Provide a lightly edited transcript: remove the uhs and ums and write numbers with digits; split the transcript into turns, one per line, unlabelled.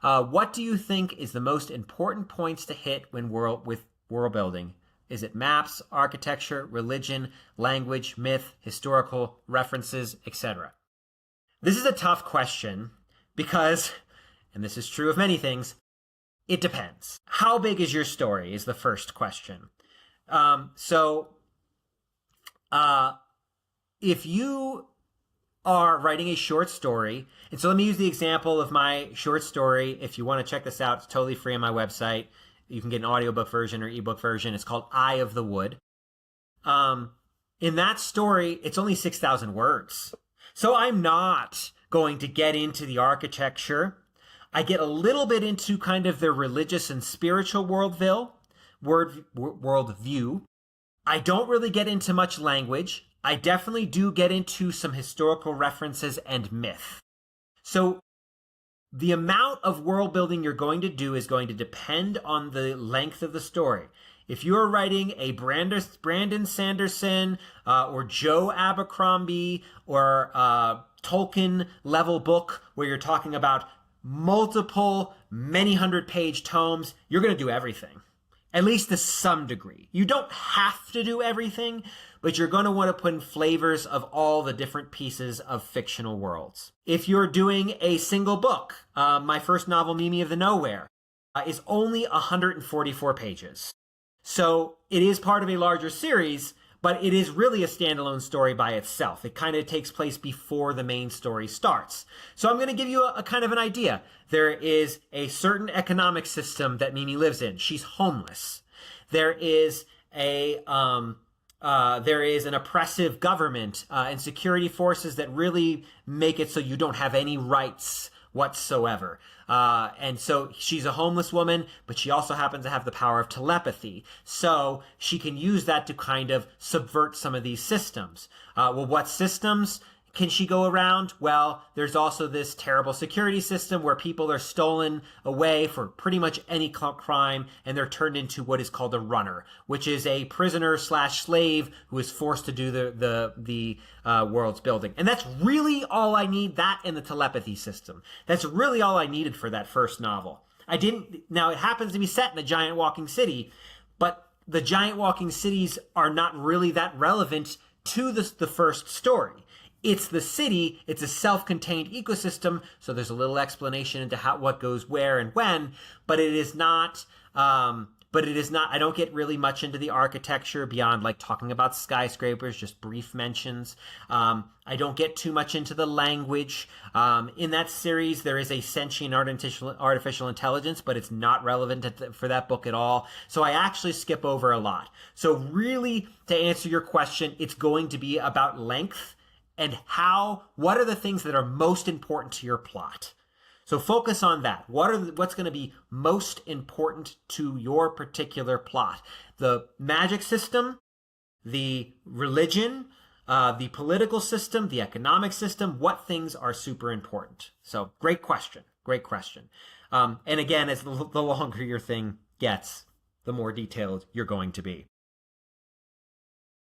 What do you think is the most important points to hit when with world building? Is it maps, architecture, religion, language, myth, historical references, etc.? This is a tough question because, and this is true of many things, it depends. How big is your story is the first question. If you are writing a short story, and so let me use the example of my short story. If you want to check this out, it's totally free on my website. You can get an audiobook version or ebook version. It's called Eye of the Wood. In that story, it's only 6,000 words. So I'm not going to get into the architecture. I get a little bit into kind of the religious and spiritual worldview. I don't really get into much language. I definitely do get into some historical references and myth. So the amount of world building you're going to do is going to depend on the length of the story. If you're writing a Brandon Sanderson or Joe Abercrombie or Tolkien level book where you're talking about multiple, many hundred-page tomes, you're going to do everything, at least to some degree. You don't have to do everything, but you're going to want to put in flavors of all the different pieces of fictional worlds. If you're doing a single book, my first novel, Mimi of the Nowhere, is only 144 pages. So it is part of a larger series, but it is really a standalone story by itself. It kind of takes place before the main story starts. So I'm going to give you a kind of an idea. There is a certain economic system that Mimi lives in. She's homeless. There is an oppressive government and security forces that really make it so you don't have any rights whatsoever. And so she's a homeless woman, but she also happens to have the power of telepathy. So she can use that to kind of subvert some of these systems. Well, what systems can she go around? Well, there's also this terrible security system where people are stolen away for pretty much any crime, and they're turned into what is called a runner, which is a prisoner/slave who is forced to do the world's building. And that's really all I need, that and the telepathy system. That's really all I needed for that first novel. Now it happens to be set in a giant walking city, but the giant walking cities are not really that relevant to the first story. It's the city, it's a self-contained ecosystem, so there's a little explanation into what goes where and when, but it is not, I don't get really much into the architecture beyond like talking about skyscrapers, just brief mentions. I don't get too much into the language. In that series, there is a sentient artificial intelligence, but it's not relevant for that book at all. So I actually skip over a lot. So really, to answer your question, it's going to be about length and what are the things that are most important to your plot. So focus on that. What's going to be most important to your particular plot? The magic system, the religion, the political system, the economic system, what things are super important? So great question. Great question. And again, as the longer your thing gets, the more detailed you're going to be.